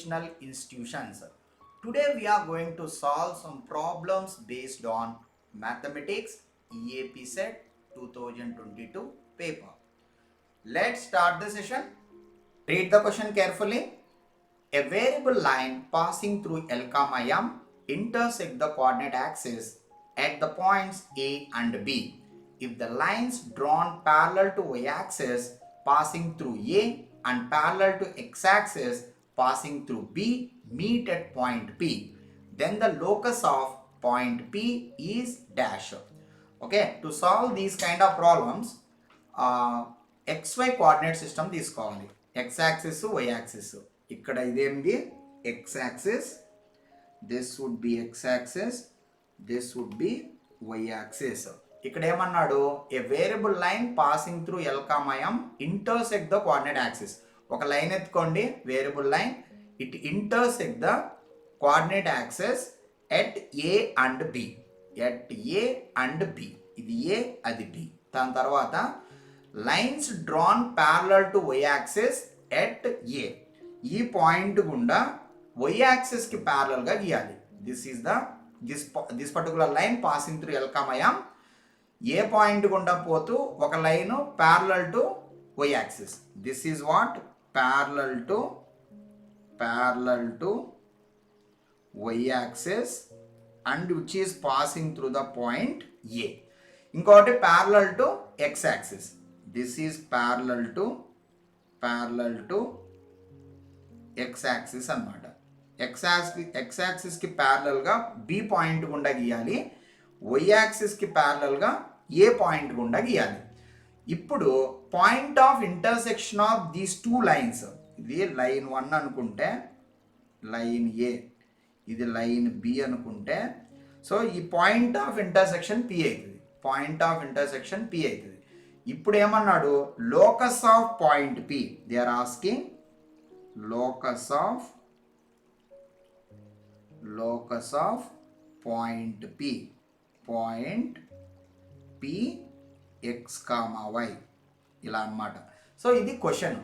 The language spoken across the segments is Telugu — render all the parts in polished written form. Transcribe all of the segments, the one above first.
educational institutions. Today we are going to solve some problems based on mathematics EAP set 2022 paper. Let's start the session. Read the question carefully. A variable line passing through L, M intersect the coordinate axis at the points A and B. If the lines drawn parallel to y-axis passing through A and parallel to x-axis passing through B meet at point P, then the locus of point P is dash. Okay, to solve these kind of problems, xy coordinate system తీసుకోవాలి. x axis y axis. ఇక్కడ ఇదేంది x axis, this would be x axis, this would be y axis. ఇక్కడ ఏమన్నాడు, a variable line passing through L M intersect the coordinate axis. ఒక లైన్ ఎత్తుకోండి, variable line, it intersect the coordinate axis at A and B. At A and B, ఇది ఏ అది బి. దాని తర్వాత lines drawn parallel to Y axis at ఏ. ఈ పాయింట్ గుండా వై యాక్సిస్ కి ప్యారలల్ గా గీయాలి. This particular line passing through L M. A point గుండా పోతూ ఒక line parallel to Y axis. This is what parallel to Y axis and which is passing through the point A. ఇంకోటి parallel to X axis. This is parallel to X axis అనమాట. ఎక్స్ యాక్సిస్కి ప్యారలల్గా బి పాయింట్ గుండా గీయాలి, వై యాక్సిస్కి ప్యారలల్గా ఏ పాయింట్ గుండా గీయాలి. ఇప్పుడు point of intersection of these two lines, ఇది లైన్ 1 అనుకుంటే లైన్ ఏ, ఇది లైన్ బి అనుకుంటే, సో ఈ పాయింట్ ఆఫ్ ఇంటర్సెక్షన్ పి అవుతుంది. పాయింట్ ఆఫ్ ఇంటర్సెక్షన్ పి అవుతుంది. ఇప్పుడు ఏమన్నాడు, locus of point P. They are asking locus of point P. Point P X comma Y, ఇలా అన్నమాట. సో ఇది question.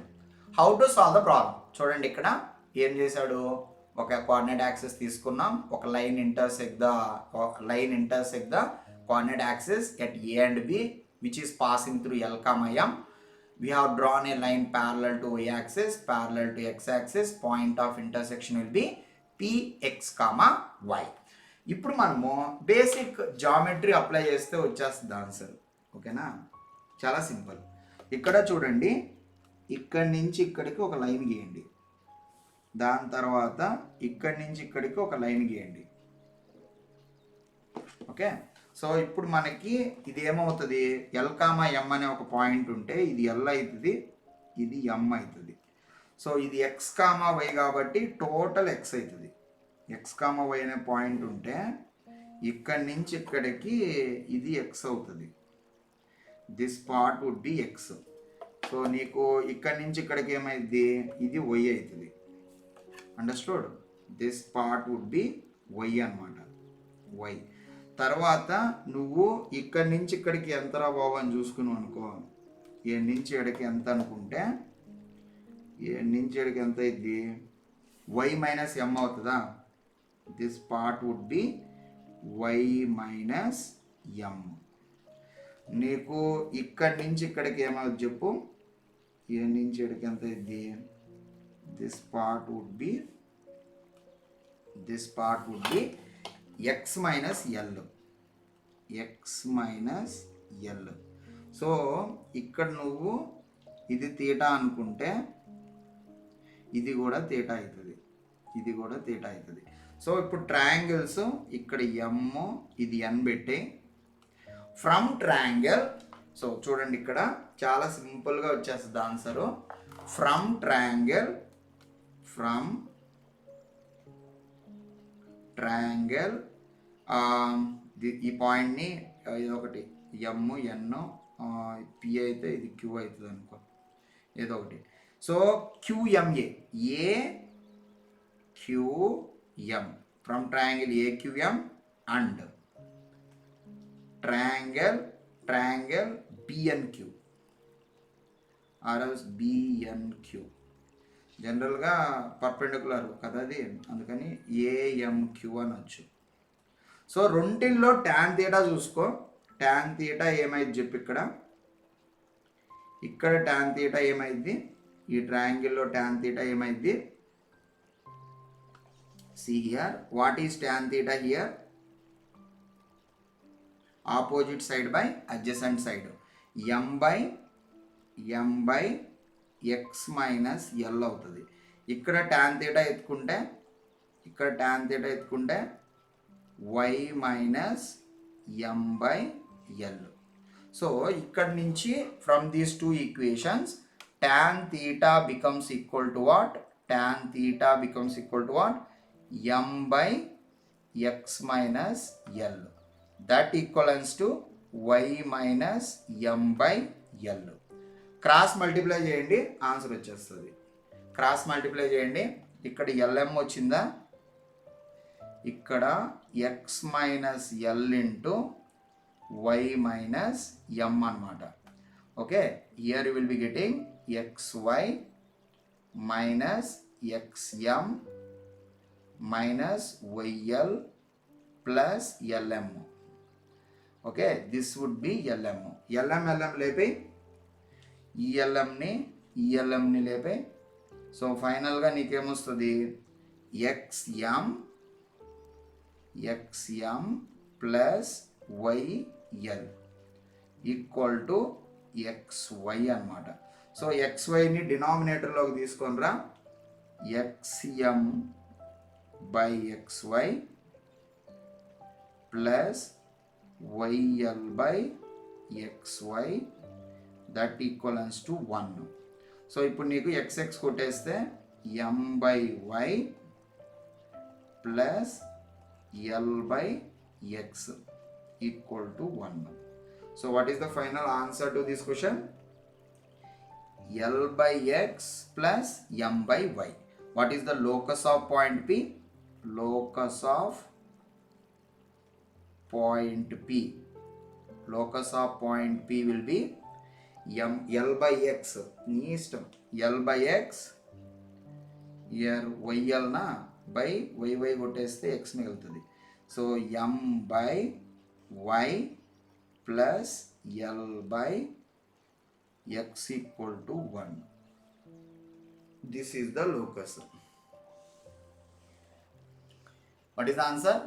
How to solve the problem. చూడండి, ఇక్కడ ఏం చేశాడు, ఒక కోఆర్డినేట్ యాక్సిస్ తీసుకున్నాం, ఒక line intersect the coordinate axis at A and B which is passing through L, M. We have drawn a line parallel to y axis, parallel to x axis. Point of intersection will be px, y. ఇప్పుడు మనము బేసిక్ జామెట్రీ అప్లై చేస్తే వచ్చేస్తుంది ఆన్సర్. ఓకేనా, చాలా సింపుల్. ఇక్కడ చూడండి, ఇక్కడి నుంచి ఇక్కడికి ఒక లైన్ గీయండి, దాని తర్వాత ఇక్కడి నుంచి ఇక్కడికి ఒక లైన్ గీయండి. ఓకే, సో ఇప్పుడు మనకి ఇది ఏమవుతుంది, ఎల్, M అనే ఒక పాయింట్ ఉంటే ఇది ఎల్ అవుతుంది, ఇది M అవుతుంది. సో ఇది ఎక్స్, వై కాబట్టి టోటల్ ఎక్స్ అవుతుంది. ఎక్స్, వై అనే పాయింట్ ఉంటే ఇక్కడి నుంచి ఇక్కడికి ఇది ఎక్స్ అవుతుంది. This part would be X. So నీకు ఇక్కడి నుంచి ఇక్కడికి ఏమైంది, ఇది వై అవుతుంది. Understood? This part would be Y అన్నమాట, వై. తర్వాత నువ్వు ఇక్కడి నుంచి ఇక్కడికి ఎంత రాబోవని చూసుకున్నావు అనుకో, ఏ నుంచి ఎడకి ఎంత అనుకుంటే, ఏ నుంచి ఎడకి ఎంత అయింది, వై మైనస్ ఎం అవుతుందా. This part would be Y minus M. నీకు ఇక్కడి నుంచి ఇక్కడికి ఏమవుతుంది చెప్పు, ఏ నుంచి ఎడకి ఎంత అయింది, this part would be X minus L. So ఇక్కడ నువ్వు ఇది తీటా అనుకుంటే ఇది కూడా తీటా అవుతుంది, సో ఇప్పుడు ట్రయాంగిల్స్ ఇక్కడ ఎమ్, ఇది ఎన్ పెట్టి ఫ్రమ్ ట్రయాంగిల్. సో చూడండి, ఇక్కడ చాలా సింపుల్గా వచ్చేస్తుంది ఆన్సరు. ఫ్రమ్ ట్రయాంగిల్ ఈ పాయింట్ని ఇది ఒకటి ఎమ్, ఎన్, పి అయితే ఇది క్యూ అవుతుంది అనుకో, ఏదో ఒకటి. So QMA, AQM, from triangle AQM and triangle BNQ or else BNQ. జనరల్గా పర్పెండిక్యులర్ కదా అది, అందుకని ఏఎంక్యూ అనొచ్చు. సో రెండిల్లో ట్యాన్ తీటా చూసుకో. ట్యాన్ తీటా ఏమైంది చెప్పి ఇక్కడ ట్యాన్ తీటా ఏమైంది, ఈ ట్రయాంగిల్లో ట్యాన్ తీటా ఏమైంది. See here, what is tan theta here? Opposite side by adjacent side. M by x minus L అవుతుంది. ఇక్కడ tan theta ఎత్తుకుంటే y minus m by L. So ఇక్కడ నుంచి from these two equations tan theta becomes equal to what? Tan theta becomes equal to what? M by x minus L. That equals to y minus m by L. Cross multiply చేయండి, ఆన్సర్ వచ్చేస్తుంది. క్రాస్ మల్టిప్లై చేయండి, ఇక్కడ lm వచ్చిందా, ఇక్కడ x minus L into y minus m అనమాట. Okay, here you will be getting xy minus xm minus yl plus lm. Okay, this would be lm. lm లేపి ఈఎల్ఎంని లేపి. సో ఫైనల్గా నీకేమొస్తుంది, xm ప్లస్ yl ఈక్వల్ టు xy అనమాట. సో xyని డినామినేటర్లోకి తీసుకొనిరా, xm by xy plus yl by xy that equals to 1. So ఇప్పుడు నీకు xx కొట్టేస్తే m by y plus l by x equal to 1. So what is the final answer to this question? L by x plus m by y. What is the locus of point P? Locus of point P. Locus of point P will be L by x. నీ ఇష్టం, L by x. here yl నా by y కొట్టేస్తే x మిగులుతుంది. So m by y plus l by x equal to 1. This is the locus. What is the answer?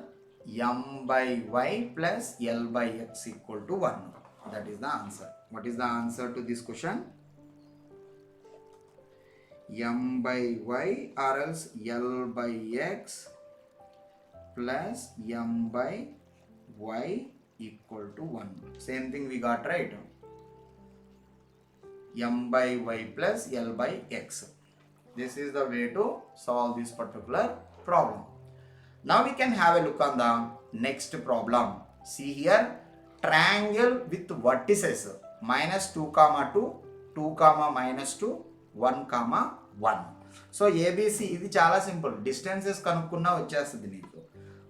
M by y plus L by x equal to 1. That is the answer. What is the answer to this question? M by y or else L by x plus m by y equal to 1. Same thing we got, right? M by y plus L by x. This is the way to solve this particular problem. Now we can have a look on the next problem. See here, triangle with vertices minus 2, 2, 2, minus 2, 1, 1. So ABC ఇది చాలా సింపుల్, డిస్టెన్సెస్ కనుక్కున్నా వచ్చేస్తుంది నీకు.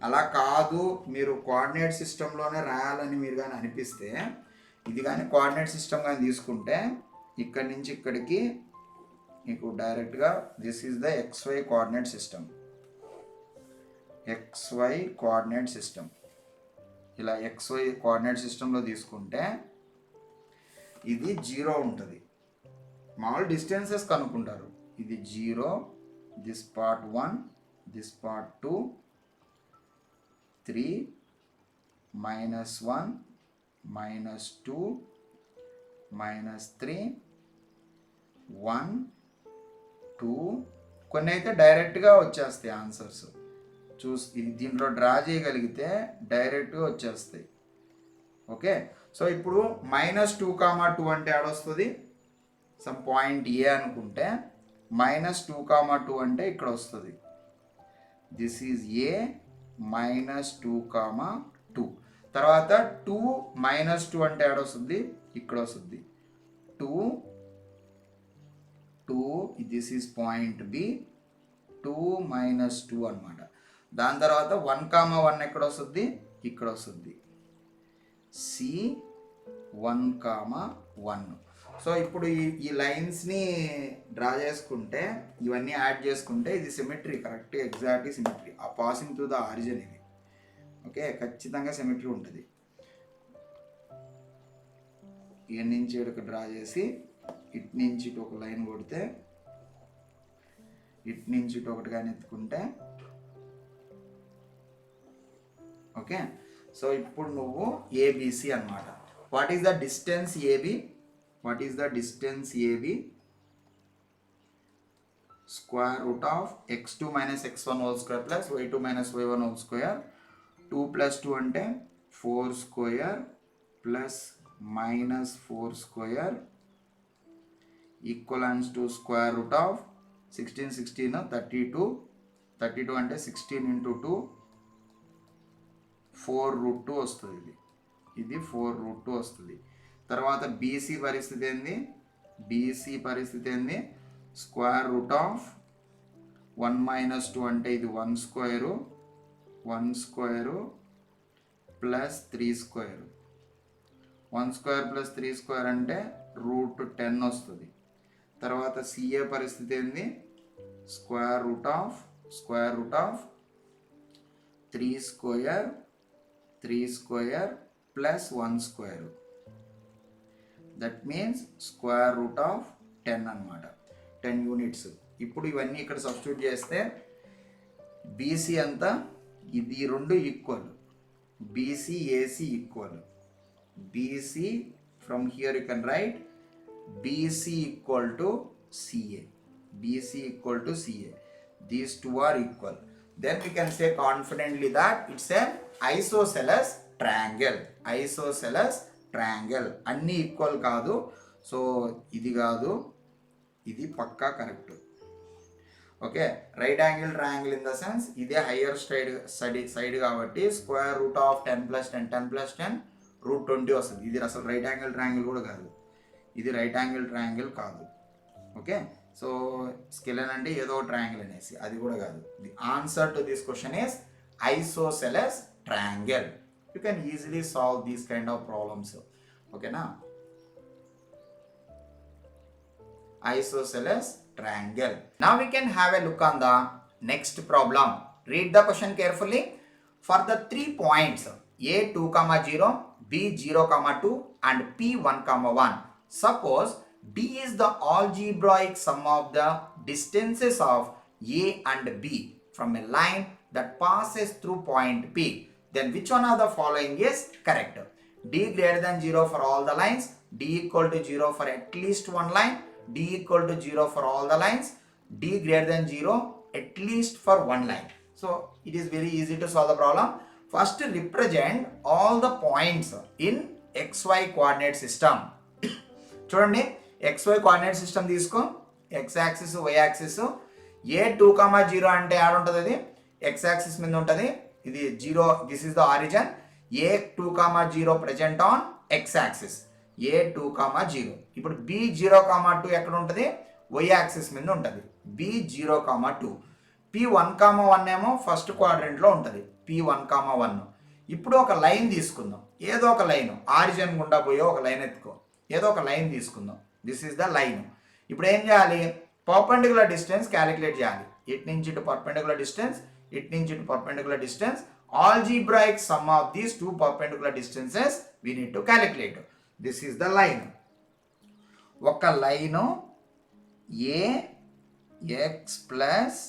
అలా కాదు మీరు కోఆర్డినేట్ సిస్టంలోనే రాయాలని మీరు కానీ అనిపిస్తే, ఇది కానీ కోఆర్డినేట్ సిస్టమ్ కానీ తీసుకుంటే ఇక్కడి నుంచి ఇక్కడికి మీకు డైరెక్ట్గా this is the XY coordinate system. XY coordinate system ఇలా XY కోఆర్డినేట్ సిస్టంలో తీసుకుంటే ఇది 0 ఉంటుంది. మామూలు డిస్టెన్సెస్ కనుక్కుంటారు. ఇది 0, దిస్ పార్ట్ 1, దిస్ పార్ట్ 2, 3, -1, -2, -3, 1, 2. కొన్ని అయితే డైరెక్ట్గా వచ్చేస్తాయి ఆన్సర్స్. దీంట్లో డ్రా చేయగలిగితే డైరెక్ట్గా వచ్చేస్తాయి. ఓకే, సో ఇప్పుడు -2, 2 అంటే ఆడొస్తుంది సమ్ పాయింట్ ఏ అనుకుంటే, -2, 2 అంటే ఇక్కడ వస్తుంది. This is a -2, 2. తర్వాత 2, -2 అంటే ఆడొస్తుంది ఇక్కడ వస్తుంది. 2, దిస్ ఈజ్ పాయింట్ బి, 2, -2 అనమాట. దాని తర్వాత 1, 1 ఎక్కడ వస్తుంది, ఇక్కడ వస్తుంది. C 1, 1. సో ఇప్పుడు ఈ లైన్స్ని డ్రా చేసుకుంటే ఇవన్నీ యాడ్ చేసుకుంటే ఇది సిమెట్రీ, కరెక్ట్ ఎగ్జాక్ట్లీ సిమెట్రీ. ఆ పాసింగ్ టు ద ఆరిజిన్ ఇది. ఓకే, ఖచ్చితంగా సిమెట్రీ ఉంటుంది. ఇక్కడి నుంచి ఇక్కడికి డ్రా చేసి ఇటు నుంచి ఇటు ఒక లైన్ కొడితే ఇటు నుంచి ఇటు ఒకటి కానీ ఎత్తుకుంటే ఓకే. సో ఇప్పుడు నువ్వు ఏబిసి అన్నమాట. What is the distance AB? What is the distance AB? Square root of x2 minus x1 whole square plus y2 minus y1 whole square. 2 plus 2 అంటే 4 square plus minus 4 square equals to square root of 16 16 32. 32 అంటే 16 ఇంటూ 2 4√2 వస్తుంది. ఇది 4√2 వస్తుంది. తర్వాత బీసీ పరిస్థితి ఏంది? బీసీ పరిస్థితి ఏంది? స్క్వేర్ రూట్ ఆఫ్ 1 మైనస్ 2 అంటే ఇది 1 square, 1 square plus 3 square. 1 square plus 3 square అంటే √10 వస్తుంది. తర్వాత సిఏ పరిస్థితి ఏంది? Square root of 3 square, 3 square plus 1 square. That means square root of 10 అనమాట, 10 యూనిట్స్. ఇప్పుడు ఇవన్నీ ఇక్కడ సబ్స్టిట్యూట్ చేస్తే బీసీ అంతా ఇది రెండు equal, BC AC equal. BC from here you can write BC equal to CA. BC equal to CA. These two are equal. Then we can say confidently that it's an isosceles triangle. Isosceles triangle. అన్నీ ఈక్వల్ కాదు. సో ఇది కాదు, ఇది పక్కా correct. Okay, right angle triangle in the sense ఇదే హయ్యర్ సైడ్ కాబట్టి square root of 10 plus 10, 10 plus 10 √20 వస్తుంది. ఇది అసలు రైట్ యాంగిల్ ట్రయాంగిల్ కూడా కాదు. ఇది రైట్ యాంగిల్ ట్రయాంగిల్ కాదు. ఓకే, సో స్కెలెన్ అంటే ఏదో ట్రయాంగిల్ అనేసి, అది కూడా కాదు. The answer to this question is isosceles triangle. You can easily solve these kind of problems. ఓకేనా? Isosceles triangle. Now we can have a look on the next problem. Read the question carefully. For the 3 points A 2, 0, B 0, 2 and P 1, 1, suppose D is the algebraic sum of the distances of A and B from a line that passes through point P. Then which one of the following is correct? D greater than 0 for all the lines, D equal to 0 for at least one line, D equal to 0 for all the lines, D greater than 0 at least for one line. So it is very easy to solve the problem. First represent all the points in XY coordinate system. చూడండి, XY coordinate system తీసుకో. X axis, Y axis. A 2, 0 అంటే యాడ్ ఉంటుంది, అది X axis మీద ఉంటుంది. ఇది 0, this is the origin. A 2, 0 present on X axis. A 2, 0. ఇప్పుడు B 0, 2 ఎక్కడ ఉంటుంది? Y యాక్సిస్ మీద ఉంటుంది. B 0, 2. P 1, 1 ఏమో ఫస్ట్ క్వాడ్రంట్లో ఉంటుంది. P 1, 1. ఇప్పుడు ఒక లైన్ తీసుకుందాం. ఏదో ఒక లైన్ ఆరిజిన్ గుండా పోయే ఒక లైన్ ఎత్తుకో. ఏదో ఒక లైన్ తీసుకుందాం. This is the line. ఇప్పుడు ఏం చేయాలి? పర్పెండిక్యులర్ డిస్టెన్స్ క్యాలిక్యులేట్ చేయాలి. ఇటు నుంచి ఇటు పర్పెండిక్యులర్ డిస్టెన్స్, ఇటు నుంచి ఇటు perpendicular distance. Algebraic sum of these 2 perpendicular distances we need to calculate. This is the line. ఒక line AX plus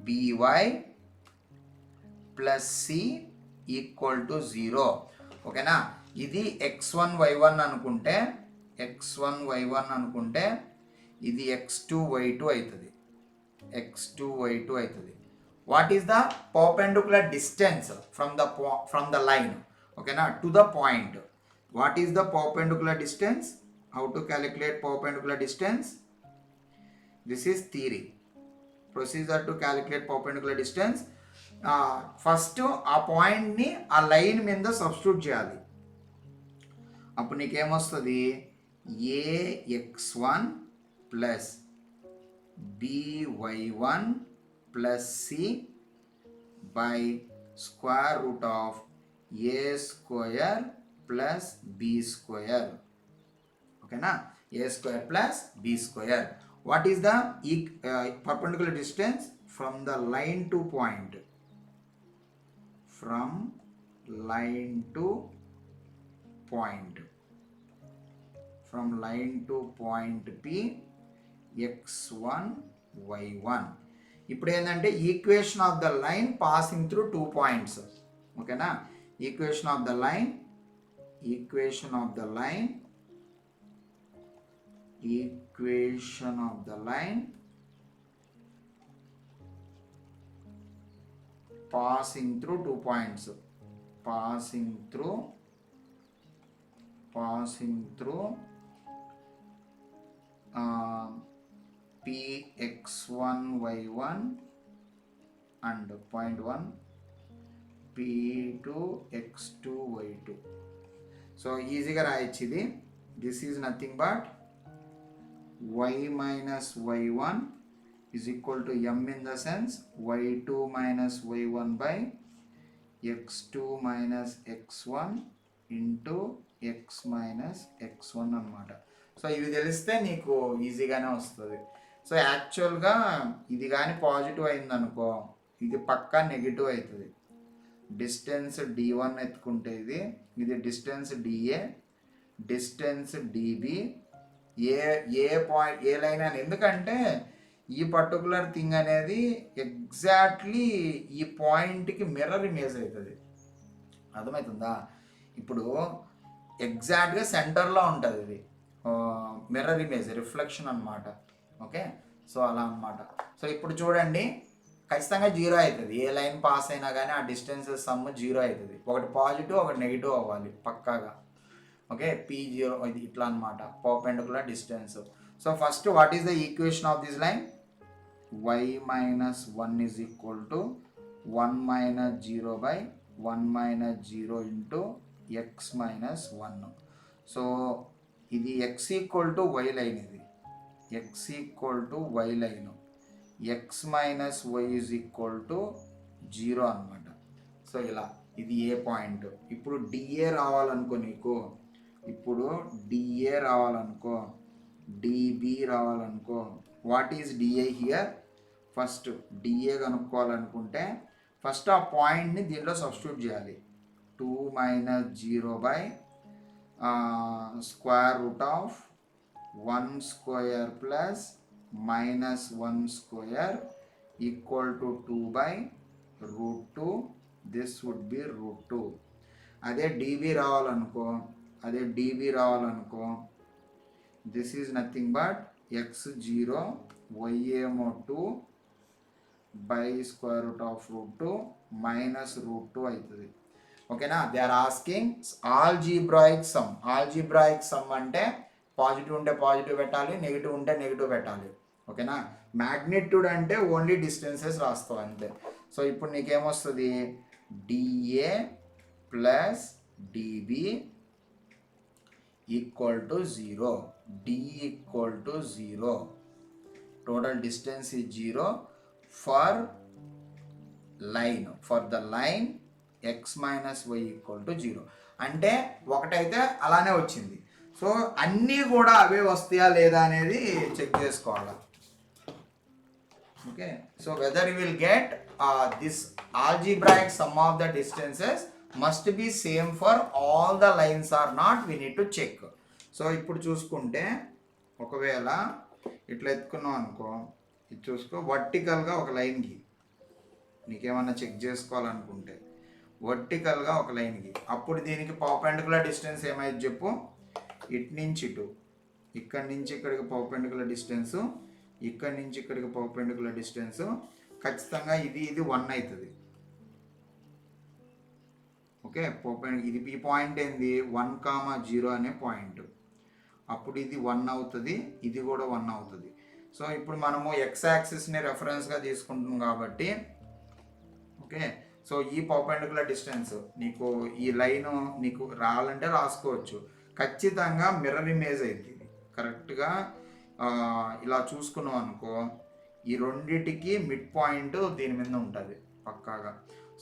BY plus C equal to 0. ఓకేనా? ఇది x1 y1 అనుకుంటే, x1 y1 అనుకుంటే ఇది x2 y2 అవుతుంది. x2 y2 అవుతుంది. What is the perpendicular distance from the line, ఓకేనా, to the point? What is the perpendicular distance? How to calculate perpendicular distance? This is theory. Procedure to calculate perpendicular distance. First ఆ పాయింట్ని ఆ లైన్ మీద సబ్స్టిట్యూట్ చేయాలి. అప్పుడు నీకేమొస్తుంది? AX1 plus BY1 plus C by square root of A square plus B square. ఓకేనా? a square plus b square. What is the perpendicular distance from the line to point? From line to point. From line to point P, x1 y1. ఇప్పుడు ఏంటంటే equation of the line passing through 2 points. ఓకేనా, equation of the line passing through 2 points, passing through px1 y1 and point 1 p2 x2 y2. So ఈజీగా రాయొచ్చు ఇది. This is nothing but y minus y1 is equal to m in the sense y2 minus y1 by x2 minus x1 into x minus x1 అన్నమాట. సో ఇవి తెలిస్తే నీకు ఈజీగానే వస్తుంది. సో యాక్చువల్గా ఇది కానీ పాజిటివ్ అయిందనుకో ఇది పక్కా నెగిటివ్ అవుతుంది. డిస్టెన్స్ d1 ఎత్తుకుంటే ఇది డిస్టెన్స్ dA, డిస్టెన్స్ dB, ఏ పాయింట్ ఏ లైన్ అని. ఎందుకంటే ఈ పర్టికులర్ థింగ్ అనేది ఎగ్జాక్ట్లీ ఈ పాయింట్కి మిర్రర్ ఇమేజ్ అవుతుంది. అర్థమవుతుందా? ఇప్పుడు ఎగ్జాక్ట్గా సెంటర్లో ఉంటుంది ఇది మిర్రర్ ఇమేజ్, రిఫ్లెక్షన్ అన్నమాట. ఓకే, సో అలా అన్నమాట. సో ఇప్పుడు చూడండి, ఖచ్చితంగా 0 అవుతుంది. ఏ లైన్ పాస్ అయినా కానీ ఆ డిస్టెన్స్ సమ్ 0 అవుతుంది. ఒకటి పాజిటివ్ ఒకటి నెగిటివ్ అవ్వాలి పక్కాగా. ఓకే, P0 ఇది ఇట్లా అనమాట, perpendicular distance. So first what is the equation of this line? y minus 1 is equal to 1 minus 0 by 1 minus 0 into x minus 1. So ఇది x equal to y line, ఇది x equal to y line, x minus y is equal to 0 అనమాట. సో ఇలా ఇది ఏ పాయింట్. ఇప్పుడు dA రావాలనుకో నీకు, ఇప్పుడు dA రావాలనుకో, dB రావాలనుకో. What is dA here? First dA కనుక్కోవాలనుకుంటే ఫస్ట్ ఆ పాయింట్ని దీంట్లో సబ్స్టిట్యూట్ చేయాలి. 2 minus 0 by square root of 1 square plus minus 1 square equal to 2 by root 2. This would be root 2. అదే dB రావాలనుకో, this is nothing but x0 y ఏమో 2 by square root of root 2 minus root 2 అవుతుంది. ఓకేనా? They are asking algebraic sum. Algebraic sum అంటే పాజిటివ్ ఉంటే పాజిటివ్ పెట్టాలి, నెగిటివ్ ఉంటే నెగిటివ్ పెట్టాలి. ఓకేనా? మ్యాగ్నిట్యూడ్ అంటే ఓన్లీ డిస్టెన్సెస్ రాస్తావు అంతే. సో ఇప్పుడు నీకేమొస్తుంది? dA plus dB equal to 0, d equal to 0, total distance is 0 for line, for the line x minus y equal to 0. అంటే ఒకటైతే అలానే వచ్చింది. సో అన్నీ కూడా అవే వస్తాయా లేదా అనేది చెక్ చేసుకోవాలి. Okay, so whether you will get this algebraic sum of the distances must be same for all the lines or not, we need to check. So ఇప్పుడు చూసుకుంటే ఒకవేళ ఇట్లా ఎత్తుకున్నాం అనుకో, ఇది చూసుకో, వర్టికల్గా ఒక లైన్కి నీకేమన్నా చెక్ చేసుకోవాలనుకుంటే వర్టికల్గా ఒక లైన్కి, అప్పుడు దీనికి పర్పెండిక్యులర్ డిస్టెన్స్ ఏమైంది చెప్పు? ఇటు నుంచి ఇటు, ఇక్కడి నుంచి ఇక్కడికి పర్పెండిక్యులర్ డిస్టెన్సు, ఇక్కడి నుంచి ఇక్కడికి పర్పెండిక్యులర్ డిస్టెన్సు ఖచ్చితంగా ఇది 1 అవుతుంది. ఓకే, ఇది ఈ పాయింట్ ఏంది? 1,0 అనే పాయింట్. అప్పుడు ఇది 1 అవుతుంది, ఇది కూడా 1 అవుతుంది. సో ఇప్పుడు మనము ఎక్స్ యాక్సిస్ని రెఫరెన్స్గా తీసుకుంటున్నాం కాబట్టి, ఓకే, సో ఈ పర్పెండిక్యులర్ డిస్టెన్స్ నీకు ఈ లైన్ నీకు రావాలంటే రాసుకోవచ్చు. ఖచ్చితంగా మిర్రర్ ఇమేజ్ అవుతుంది. కరెక్ట్గా ఇలా చూసుకున్నాం అనుకో, ఈ రెండిటికి మిడ్ పాయింట్ దీని మీద ఉంటుంది పక్కాగా.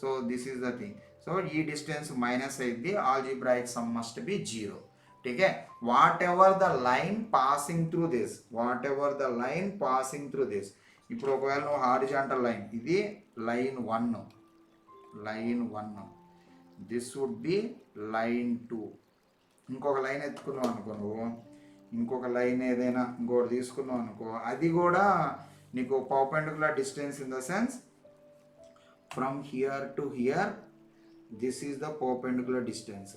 So this is the thing. So ఈ డిస్టెన్స్ మైనస్ అయింది, ఆల్జీబ్రాయిక్ సమ్ మస్ట్ బి 0. ठीक है, whatever the line passing through this, ఇప్పుడు ఒకవేళ నువ్వు హారిజాంటల్ లైన్, ఇది line 1, this would be line 2. ఇంకొక లైన్ ఎత్తుకున్నావు అనుకో నువ్వు, ఇంకొక లైన్ ఏదైనా ఇంకోటి తీసుకున్నావు అనుకో, అది కూడా నీకు perpendicular distance in the sense from here to here, this is the perpendicular distance.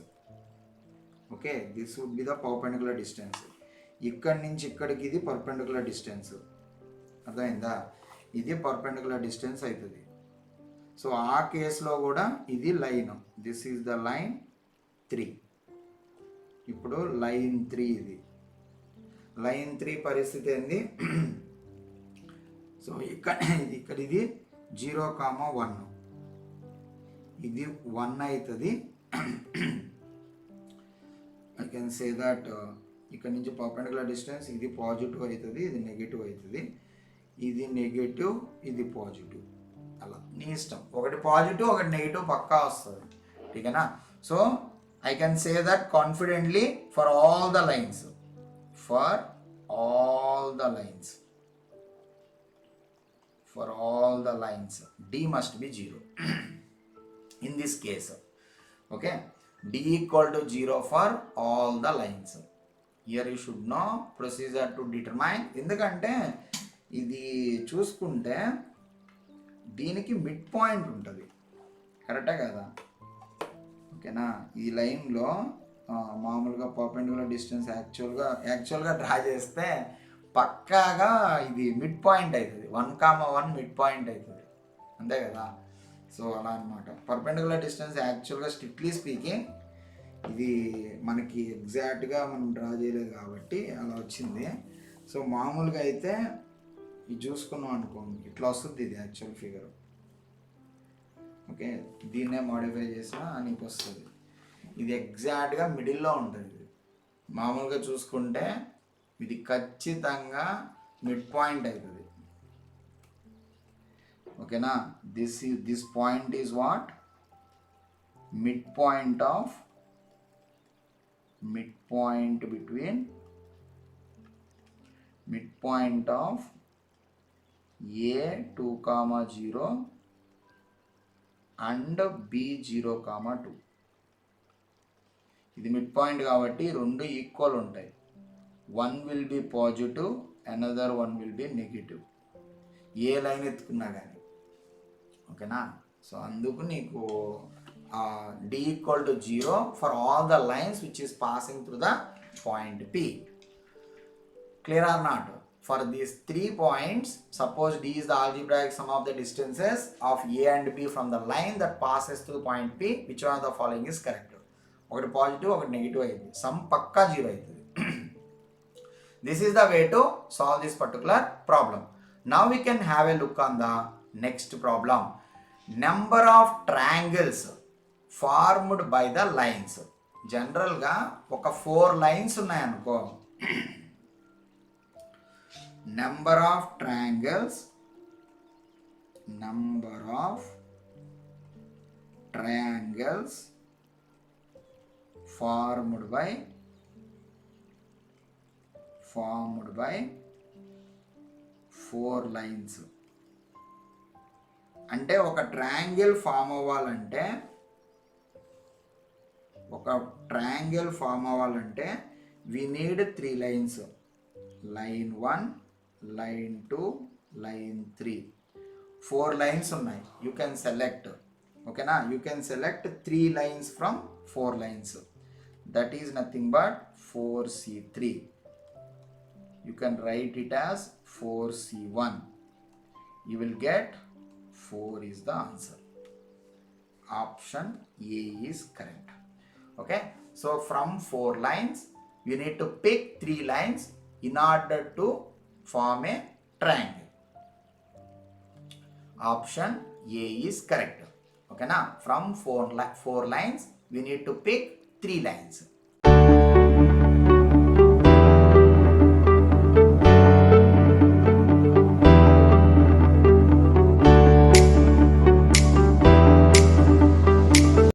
Okay, this would be the perpendicular distance. ఇక్కడి నుంచి ఇక్కడికి ఇది పర్పెండిక్యులర్ డిస్టెన్స్, అర్థమైందా? ఇది పర్పెండిక్యులర్ డిస్టెన్స్ అవుతుంది. సో ఆ కేసులో కూడా ఇది line, this is the line 3. ఇప్పుడు లైన్ 3, ఇది లైన్ 3 పరిస్థితి ఏంది? సో ఇక్కడ ఇది 0,1, ఇది 1 అవుతుంది. ఐ కెన్ సే దట్ ఇక్కడ నుంచి పర్పెండిక్యులర్ డిస్టెన్స్, ఇది పాజిటివ్ అవుతుంది, ఇది నెగిటివ్ అవుతుంది, ఇది నెగిటివ్, ఇది పాజిటివ్, అలా నీ ఇష్టం. ఒకటి పాజిటివ్ ఒకటి నెగిటివ్ పక్కా వస్తుంది, ఠీకేనా? So I can say that confidently for all the lines, D must be 0 in this case. Okay, D equal to 0 for all the lines. Here you should know procedure to determine. ఎందుకంటే ఇది చూసుకుంటే దీనికి మిడ్ పాయింట్ ఉంటుంది, కరెక్టే కదా? ఓకేనా? ఈ లైన్లో మామూలుగా పర్పెండిక్యులర్ డిస్టెన్స్ యాక్చువల్గా డ్రా చేస్తే పక్కాగా ఇది మిడ్ పాయింట్ అవుతుంది, 1,1 మిడ్ పాయింట్ అవుతుంది, అంతే కదా? సో అలా అనమాట. పర్పెండిక్యులర్ డిస్టెన్స్ యాక్చువల్గా స్ట్రిక్ట్లీ స్పీకింగ్ ఇది మనకి ఎగ్జాక్ట్గా మనం డ్రా చేయలేదు కాబట్టి అలా వచ్చింది. సో మామూలుగా అయితే ఇది చూసుకున్నాం అనుకోండి, ఇట్లా వస్తుంది ఇది యాక్చువల్ ఫిగర్. ఓకే, దీన్నే మోడిఫై చేసినా నీకు వస్తుంది. ఇది ఎగ్జాక్ట్గా మిడిల్లో ఉంటుంది. మామూలుగా చూసుకుంటే ఇది ఖచ్చితంగా మిడ్ పాయింట్ అవుతుంది. ఓకేనా? This point is what? Mid point between midpoint of A 2,0 and B 0,2. ఇది మిడ్ పాయింట్ కాబట్టి రెండు ఈక్వల్ ఉంటాయి. One will be positive, another one will be negative, ఏ లైన్ ఎత్తుకున్నా కానీ. ఓకేనా? సో అందుకు నీకు D equal to 0 for all the lines which is passing through the point P. Clear or not? For these 3 points, suppose D is the algebraic sum of the distances of A and B from the line that passes through point P. Which one of the following is correct? ఒకటి పాజిటివ్ ఒకటి నెగిటివ్ అయింది, సమ్ పక్కా 0 అవుతుంది. This is the way to solve this particular problem. Now we can have a look on the next problem. Number of triangles formed by the lines. జనరల్గా ఒక 4 లైన్స్ ఉన్నాయనుకో, number of triangles formed by 4 lines. అంటే ఒక ట్రయాంగిల్ ఫామ్ అవ్వాలంటే we need 3 lines. Line 1, line 2, line 3. 4 lines ఉన్నాయి. You can select. ఓకేనా? You can select 3 lines from 4 lines. That is nothing but 4C3. You can write it as 4C1. You will get 4 is the answer. Option A is correct. Okay, so from 4 lines you need to pick 3 lines in order to form a triangle. Option A is correct. Okay, now from 4 lines we need to pick 3 lines.